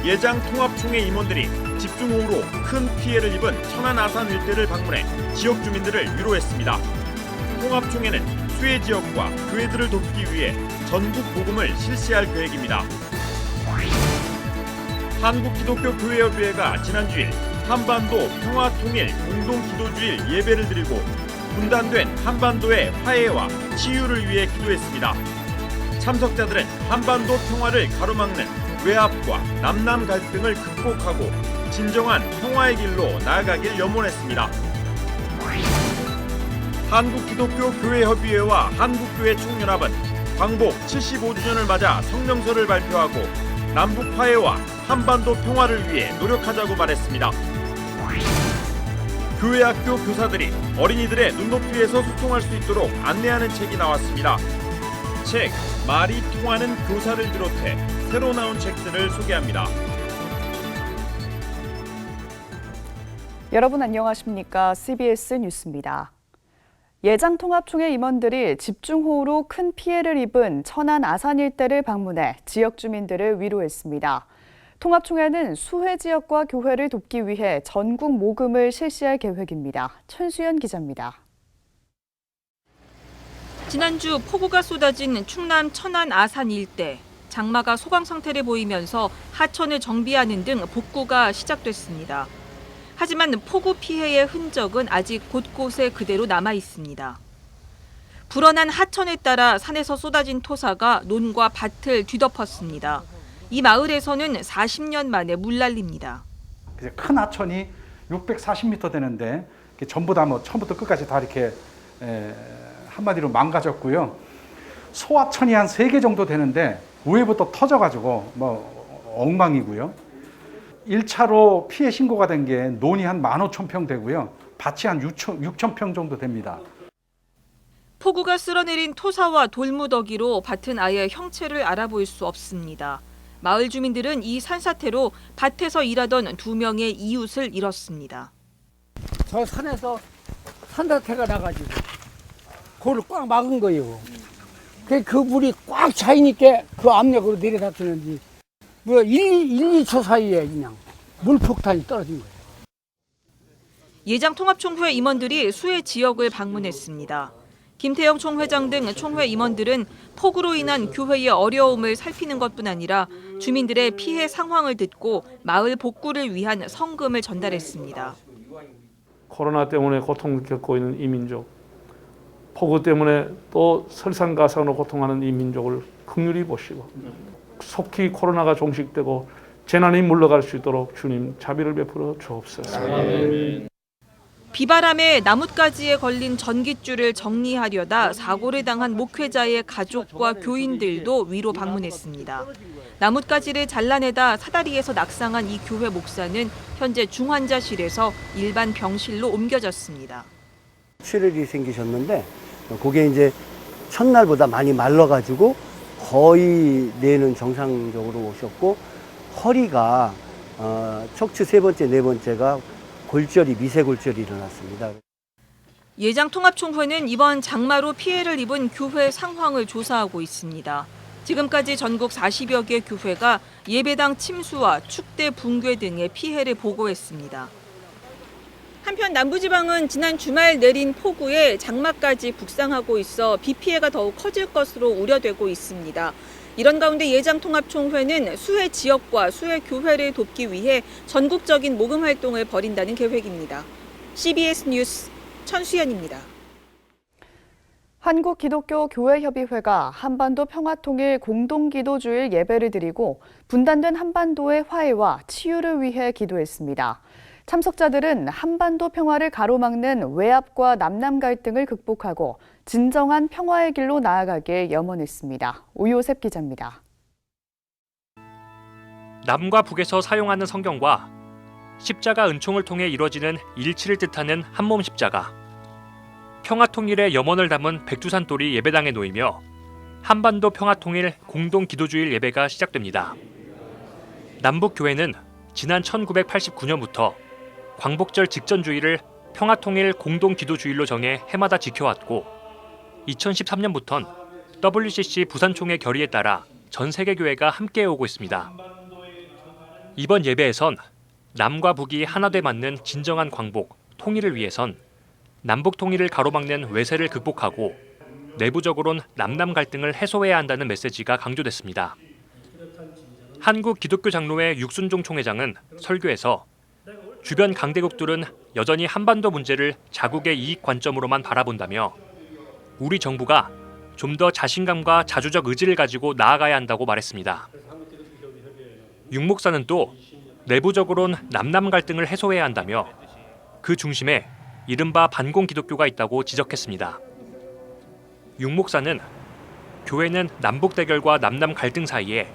예장 통합총회 임원들이 집중호우로 큰 피해를 입은 천안 아산 일대를 방문해 지역 주민들을 위로했습니다. 통합총회는 수해 지역과 교회들을 돕기 위해 전국 복음을 실시할 계획입니다. 한국기독교교회협의회가 지난 주일 한반도 평화통일 공동기도주일 예배를 드리고 분단된 한반도의 화해와 치유를 위해 기도했습니다. 참석자들은 한반도 평화를 가로막는 외압과 남남 갈등을 극복하고 진정한 평화의 길로 나아가길 염원했습니다. 한국기독교교회협의회와 한국교회총연합은 광복 75주년을 맞아 성명서를 발표하고 남북 화해와 한반도 평화를 위해 노력하자고 말했습니다. 교회 학교 교사들이 어린이들의 눈높이에서 소통할 수 있도록 안내하는 책이 나왔습니다. 책 말이 통하는 교사를 비롯해 새로 나온 책들을 소개합니다. 여러분 안녕하십니까? CBS 뉴스입니다. 예장통합총회 임원들이 집중호우로 큰 피해를 입은 천안 아산 일대를 방문해 지역 주민들을 위로했습니다. 통합총회는 수해 지역과 교회를 돕기 위해 전국 모금을 실시할 계획입니다. 천수연 기자입니다. 지난주 폭우가 쏟아진 충남 천안 아산 일대. 장마가 소강 상태를 보이면서 하천을 정비하는 등 복구가 시작됐습니다. 하지만 폭우 피해의 흔적은 아직 곳곳에 그대로 남아 있습니다. 불어난 하천에 따라 산에서 쏟아진 토사가 논과 밭을 뒤덮었습니다. 이 마을에서는 40년 만에 물난리입니다. 큰 하천이 640m 되는데 전부 다 처음부터 끝까지 다 이렇게 한마디로 망가졌고요. 소하천이 한 3개 정도 되는데 위에부터 터져가지고 엉망이고요. 1차로 피해 신고가 된 게 논이 한 15,000평 되고요. 밭이 한 6,000평 정도 됩니다. 폭우가 쓸어내린 토사와 돌무더기로 밭은 아예 형체를 알아볼 수 없습니다. 마을 주민들은 이 산사태로 밭에서 일하던 2명의 이웃을 잃었습니다. 저 산에서 산사태가 나가지고 그걸 꽉 막은 거예요. 그 물이 꽉 차이니까 그 압력으로 내려다투는지 2초 사이에 그냥 물폭탄이 떨어진 거예요. 예장통합총회 임원들이 수해 지역을 방문했습니다. 김태영 총회장 등 총회 임원들은 폭우로 인한 교회의 어려움을 살피는 것뿐 아니라 주민들의 피해 상황을 듣고 마을 복구를 위한 성금을 전달했습니다. 코로나 때문에 고통을 겪고 있는 이 민족, 폭우 때문에 또 설상가상으로 고통하는 이 민족을 긍휼히 보시고 속히 코로나가 종식되고 재난이 물러갈 수 있도록 주님 자비를 베풀어 주옵소서. 아멘. 비바람에 나뭇가지에 걸린 전깃줄을 정리하려다 사고를 당한 목회자의 가족과 교인들도 위로 방문했습니다. 나뭇가지를 잘라내다 사다리에서 낙상한 이 교회 목사는 현재 중환자실에서 일반 병실로 옮겨졌습니다. 출혈이 생기셨는데 그게 이제 첫날보다 많이 말라가지고 거의 내는 정상적으로 오셨고 허리가 척추 3번째, 4번째가 골절이 미세골절이 일어났습니다. 예장통합총회는 이번 장마로 피해를 입은 교회 상황을 조사하고 있습니다. 지금까지 전국 40여 개 교회가 예배당 침수와 축대 붕괴 등의 피해를 보고했습니다. 한편 남부지방은 지난 주말 내린 폭우에 장마까지 북상하고 있어 비 피해가 더욱 커질 것으로 우려되고 있습니다. 이런 가운데 예장통합총회는 수해 지역과 수해 교회를 돕기 위해 전국적인 모금 활동을 벌인다는 계획입니다. CBS 뉴스 천수연입니다. 한국기독교교회협의회가 한반도 평화통일 공동기도주일 예배를 드리고 분단된 한반도의 화해와 치유를 위해 기도했습니다. 참석자들은 한반도 평화를 가로막는 외압과 남남 갈등을 극복하고 진정한 평화의 길로 나아가길 염원했습니다. 오요셉 기자입니다. 남과 북에서 사용하는 성경과 십자가 은총을 통해 이루어지는 일치를 뜻하는 한몸 십자가, 평화통일의 염원을 담은 백두산돌이 예배당에 놓이며 한반도 평화통일 공동기도주일 예배가 시작됩니다. 남북교회는 지난 1989년부터 광복절 직전 주일을 평화통일 공동기도주일로 정해 해마다 지켜왔고 2013년부터는 WCC 부산총회 결의에 따라 전 세계 교회가 함께해 오고 있습니다. 이번 예배에선 남과 북이 하나 돼 맞는 진정한 광복, 통일을 위해선 남북 통일을 가로막는 외세를 극복하고 내부적으론 남남 갈등을 해소해야 한다는 메시지가 강조됐습니다. 한국 기독교 장로회 육순종 총회장은 설교에서 주변 강대국들은 여전히 한반도 문제를 자국의 이익 관점으로만 바라본다며 우리 정부가 좀 더 자신감과 자주적 의지를 가지고 나아가야 한다고 말했습니다. 육 목사는 또 내부적으론 남남 갈등을 해소해야 한다며 그 중심에 이른바 반공 기독교가 있다고 지적했습니다. 육 목사는 교회는 남북 대결과 남남 갈등 사이에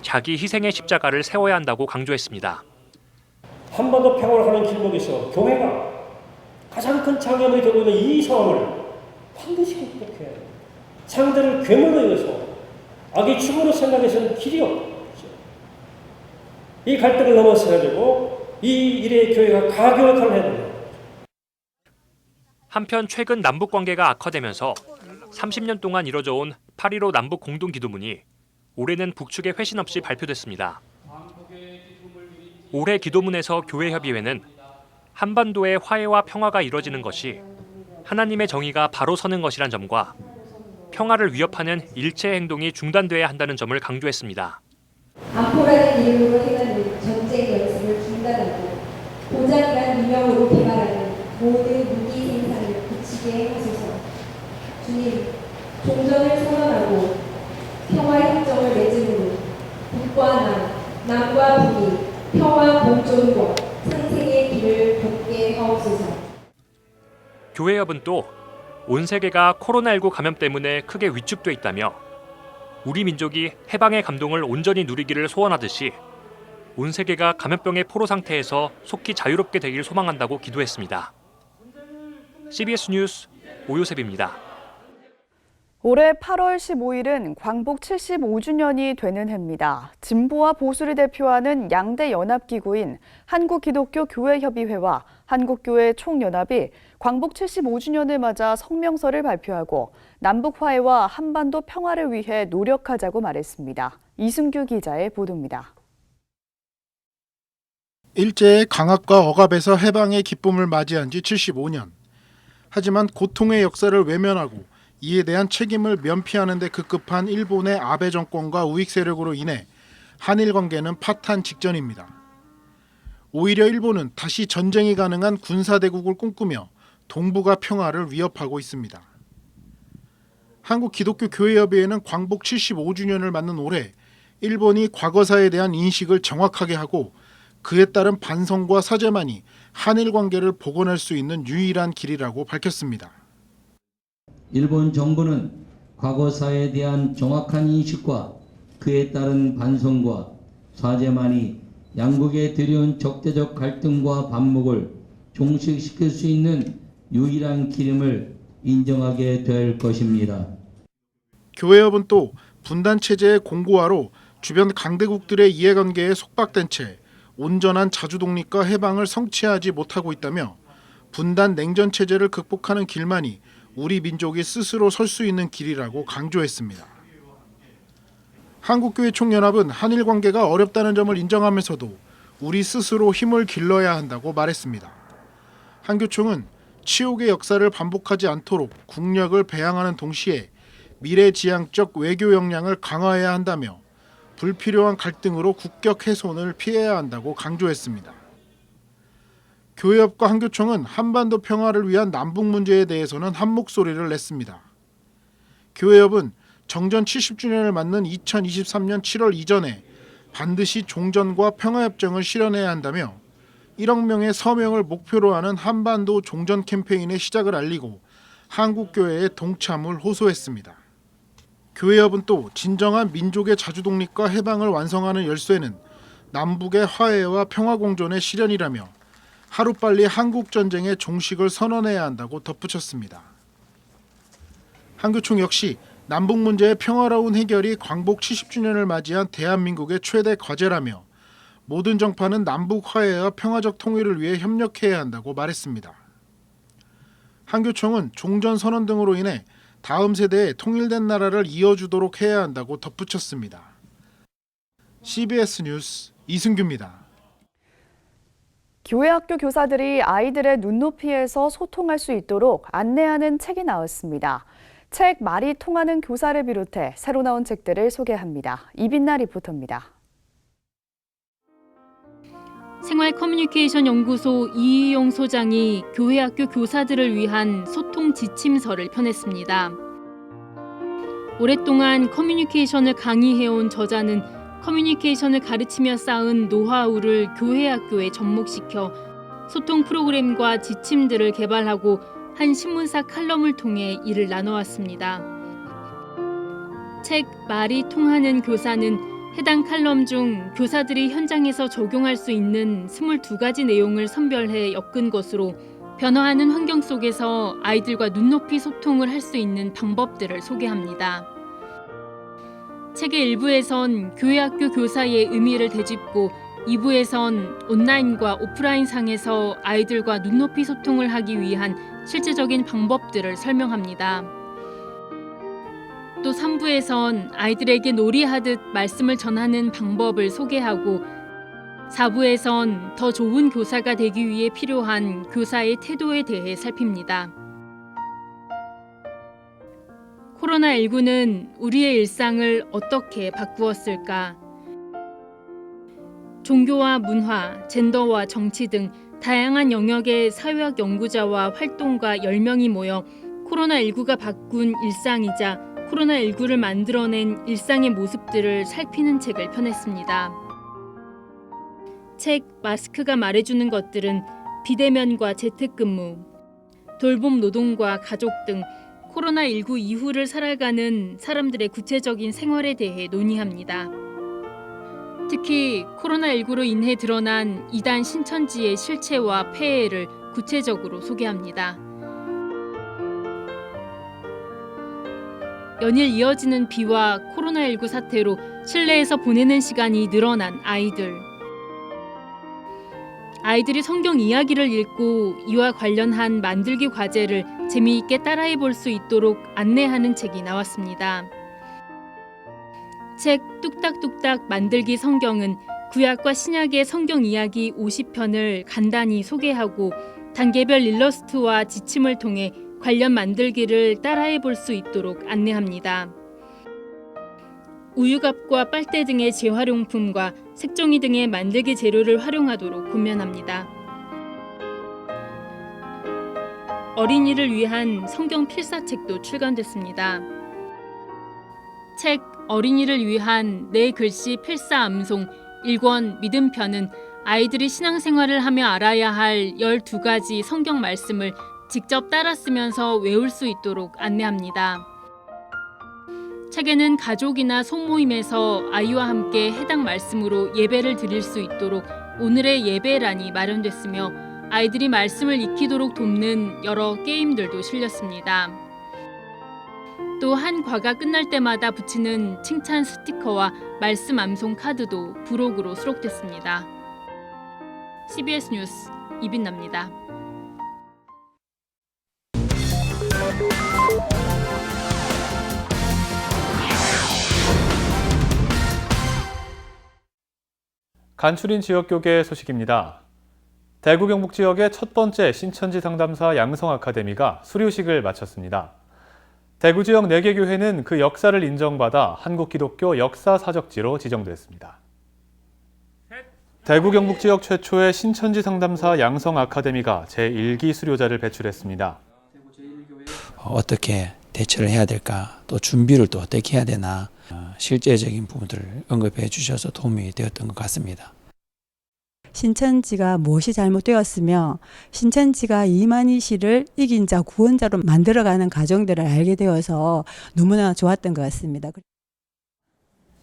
자기 희생의 십자가를 세워야 한다고 강조했습니다. 한반도 평화를 하는 길목에서 교회가 가장 큰 장애물이 되고 있는 이 상황을 반드시 극복해야 합니다. 상대를 괴물로 여겨서 악의 축으로 생각해서는 길이 없죠. 이 갈등을 넘어서가지고 이 일에 교회가 가교 역할을 해야 됩니다. 한편 최근 남북 관계가 악화되면서 30년 동안 이뤄져 온 8.15 남북 공동기도문이 올해는 북측에 회신 없이 발표됐습니다. 올해 기도문에서 교회협의회는 한반도의 화해와 평화가 이뤄지는 것이 하나님의 정의가 바로 서는 것이란 점과 평화를 위협하는 일체 행동이 중단돼야 한다는 점을 강조했습니다. 안보라는 이름으로 행하는 전쟁 연습을 중단하고 보장이란 유명으로 개발하는 모든 무기 생산을 그치게 해주소서. 주님, 종전을 선언하고 평화협정을 맺음으로 북과 남과 북이 평화 공존과 상생의 길을 걷게 하옵소서. 교회협은 또 온 세계가 코로나19 감염 때문에 크게 위축돼 있다며 우리 민족이 해방의 감동을 온전히 누리기를 소원하듯이 온 세계가 감염병의 포로 상태에서 속히 자유롭게 되길 소망한다고 기도했습니다. CBS 뉴스 오요셉입니다. 올해 8월 15일은 광복 75주년이 되는 해입니다. 진보와 보수를 대표하는 양대 연합기구인 한국기독교교회협의회와 한국교회 총연합이 광복 75주년을 맞아 성명서를 발표하고 남북 화해와 한반도 평화를 위해 노력하자고 말했습니다. 이승규 기자의 보도입니다. 일제의 강압과 억압에서 해방의 기쁨을 맞이한 지 75년. 하지만 고통의 역사를 외면하고 이에 대한 책임을 면피하는 데 급급한 일본의 아베 정권과 우익 세력으로 인해 한일 관계는 파탄 직전입니다. 오히려 일본은 다시 전쟁이 가능한 군사대국을 꿈꾸며 동북아 평화를 위협하고 있습니다. 한국기독교교회협의회는 광복 75주년을 맞는 올해 일본이 과거사에 대한 인식을 정확하게 하고 그에 따른 반성과 사죄만이 한일 관계를 복원할 수 있는 유일한 길이라고 밝혔습니다. 일본 정부는 과거사에 대한 정확한 인식과 그에 따른 반성과 사죄만이 양국에 들여온 적대적 갈등과 반목을 종식시킬 수 있는 유일한 길임을 인정하게 될 것입니다. 교회협은 또 분단체제의 공고화로 주변 강대국들의 이해관계에 속박된 채 온전한 자주독립과 해방을 성취하지 못하고 있다며 분단 냉전 체제를 극복하는 길만이 우리 민족이 스스로 설 수 있는 길이라고 강조했습니다. 한국교회 총연합은 한일 관계가 어렵다는 점을 인정하면서도 우리 스스로 힘을 길러야 한다고 말했습니다. 한교총은 치욕의 역사를 반복하지 않도록 국력을 배양하는 동시에 미래지향적 외교 역량을 강화해야 한다며 불필요한 갈등으로 국격 훼손을 피해야 한다고 강조했습니다. 교회협과 한교총은 한반도 평화를 위한 남북 문제에 대해서는 한 목소리를 냈습니다. 교회협은 정전 70주년을 맞는 2023년 7월 이전에 반드시 종전과 평화협정을 실현해야 한다며 1억 명의 서명을 목표로 하는 한반도 종전 캠페인의 시작을 알리고 한국교회의 동참을 호소했습니다. 교회협은 또 진정한 민족의 자주독립과 해방을 완성하는 열쇠는 남북의 화해와 평화공존의 실현이라며 하루빨리 한국전쟁의 종식을 선언해야 한다고 덧붙였습니다. 한교총 역시 남북 문제의 평화로운 해결이 광복 70주년을 맞이한 대한민국의 최대 과제라며 모든 정파는 남북 화해와 평화적 통일을 위해 협력해야 한다고 말했습니다. 한교총은 종전선언 등으로 인해 다음 세대에 통일된 나라를 이어주도록 해야 한다고 덧붙였습니다. CBS 뉴스 이승규입니다. 교회 학교 교사들이 아이들의 눈높이에서 소통할 수 있도록 안내하는 책이 나왔습니다. 책 말이 통하는 교사를 비롯해 새로 나온 책들을 소개합니다. 이빈나 리포터입니다. 생활 커뮤니케이션 연구소 이희용 소장이 교회 학교 교사들을 위한 소통 지침서를 펴냈습니다. 오랫동안 커뮤니케이션을 강의해온 저자는 커뮤니케이션을 가르치며 쌓은 노하우를 교회 학교에 접목시켜 소통 프로그램과 지침들을 개발하고 한 신문사 칼럼을 통해 이를 나눠왔습니다. 책 말이 통하는 교사는 해당 칼럼 중 교사들이 현장에서 적용할 수 있는 22가지 내용을 선별해 엮은 것으로 변화하는 환경 속에서 아이들과 눈높이 소통을 할 수 있는 방법들을 소개합니다. 책의 1부에선 교회 학교 교사의 의미를 되짚고 2부에선 온라인과 오프라인 상에서 아이들과 눈높이 소통을 하기 위한 실제적인 방법들을 설명합니다. 또 3부에선 아이들에게 놀이하듯 말씀을 전하는 방법을 소개하고 4부에선 더 좋은 교사가 되기 위해 필요한 교사의 태도에 대해 살핍니다. 코로나19는 우리의 일상을 어떻게 바꾸었을까? 종교와 문화, 젠더와 정치 등 다양한 영역의 사회학 연구자와 활동가 10명이 모여 코로나19가 바꾼 일상이자 코로나19를 만들어낸 일상의 모습들을 살피는 책을 펴냈습니다. 책 마스크가 말해주는 것들은 비대면과 재택근무, 돌봄 노동과 가족 등 코로나19 이후를 살아가는 사람들의 구체적인 생활에 대해 논의합니다. 특히 코로나19로 인해 드러난 이단 신천지의 실체와 폐해를 구체적으로 소개합니다. 연일 이어지는 비와 코로나19 사태로 실내에서 보내는 시간이 늘어난 아이들. 아이들이 성경 이야기를 읽고 이와 관련한 만들기 과제를 재미있게 따라해 볼 수 있도록 안내하는 책이 나왔습니다. 책 뚝딱뚝딱 만들기 성경은 구약과 신약의 성경 이야기 50편을 간단히 소개하고 단계별 일러스트와 지침을 통해 관련 만들기를 따라해 볼 수 있도록 안내합니다. 우유갑과 빨대 등의 재활용품과 색종이 등의 만들기 재료를 활용하도록 권면합니다. 어린이를 위한 성경 필사책도 출간됐습니다. 책 어린이를 위한 내 글씨 필사 암송 1권 믿음편은 아이들이 신앙생활을 하며 알아야 할 12가지 성경 말씀을 직접 따라 쓰면서 외울 수 있도록 안내합니다. 책에는 가족이나 소모임에서 아이와 함께 해당 말씀으로 예배를 드릴 수 있도록 오늘의 예배란이 마련됐으며 아이들이 말씀을 익히도록 돕는 여러 게임들도 실렸습니다. 또 한 과가 끝날 때마다 붙이는 칭찬 스티커와 말씀 암송 카드도 부록으로 수록됐습니다. CBS 뉴스 이빈나입니다. 간추린 지역교계 소식입니다. 대구 경북 지역의 첫 번째 신천지 상담사 양성 아카데미가 수료식을 마쳤습니다. 대구 지역 4개 교회는 그 역사를 인정받아 한국기독교 역사사적지로 지정됐습니다. 대구 경북 지역 최초의 신천지 상담사 양성 아카데미가 제1기 수료자를 배출했습니다. 어떻게 대처를 해야 될까, 또 준비를 또 어떻게 해야 되나, 실제적인 부분들을 언급해 주셔서 도움이 되었던 것 같습니다. 신천지가 무엇이 잘못되었으며 신천지가 이만희 씨를 이긴 자 구원자로 만들어가는 과정들을 알게 되어서 너무나 좋았던 것 같습니다.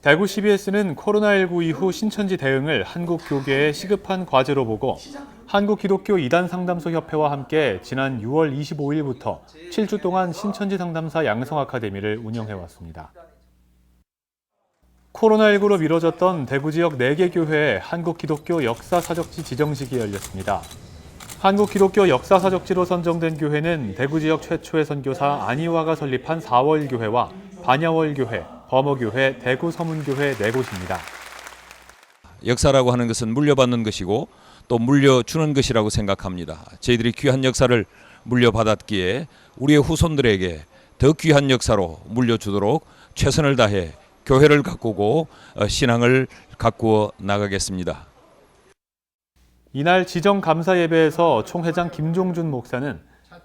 대구 CBS는 코로나19 이후 신천지 대응을 한국 교계의 시급한 과제로 보고 한국기독교 이단 상담소 협회와 함께 지난 6월 25일부터 7주 동안 신천지 상담사 양성 아카데미를 운영해왔습니다. 코로나19로 미뤄졌던 대구 지역 4개 교회의 한국기독교 역사사적지 지정식이 열렸습니다. 한국기독교 역사사적지로 선정된 교회는 대구 지역 최초의 선교사 안희화가 설립한 4월교회와 반야월교회, 범어교회, 대구 서문교회 4곳입니다. 역사라고 하는 것은 물려받는 것이고 또 물려주는 것이라고 생각합니다. 저희들이 귀한 역사를 물려받았기에 우리의 후손들에게 더 귀한 역사로 물려주도록 최선을 다해 교회를 가꾸고 신앙을 가꾸어 나가겠습니다. 이날 지정 감사 예배에서 총회장 김종준 목사는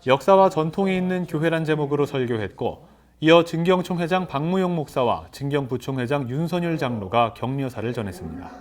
역사와 전통이 있는 교회란 제목으로 설교했고, 이어 증경 총회장 박무용 목사와 증경 부총회장 윤선율 장로가 격려사를 전했습니다.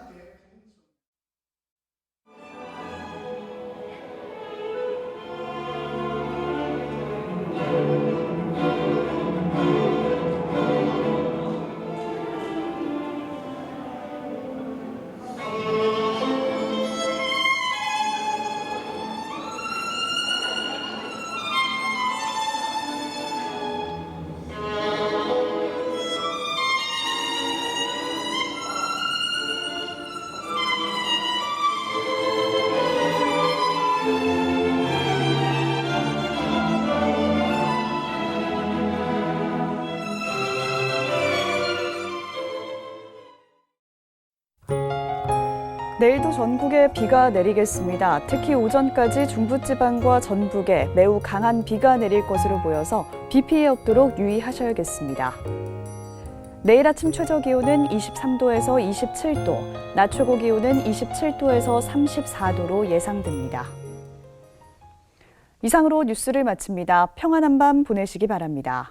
내일도 전국에 비가 내리겠습니다. 특히 오전까지 중부지방과 전북에 매우 강한 비가 내릴 것으로 보여서 비 피해 없도록 유의하셔야겠습니다. 내일 아침 최저기온은 23도에서 27도, 낮 최고기온은 27도에서 34도로 예상됩니다. 이상으로 뉴스를 마칩니다. 평안한 밤 보내시기 바랍니다.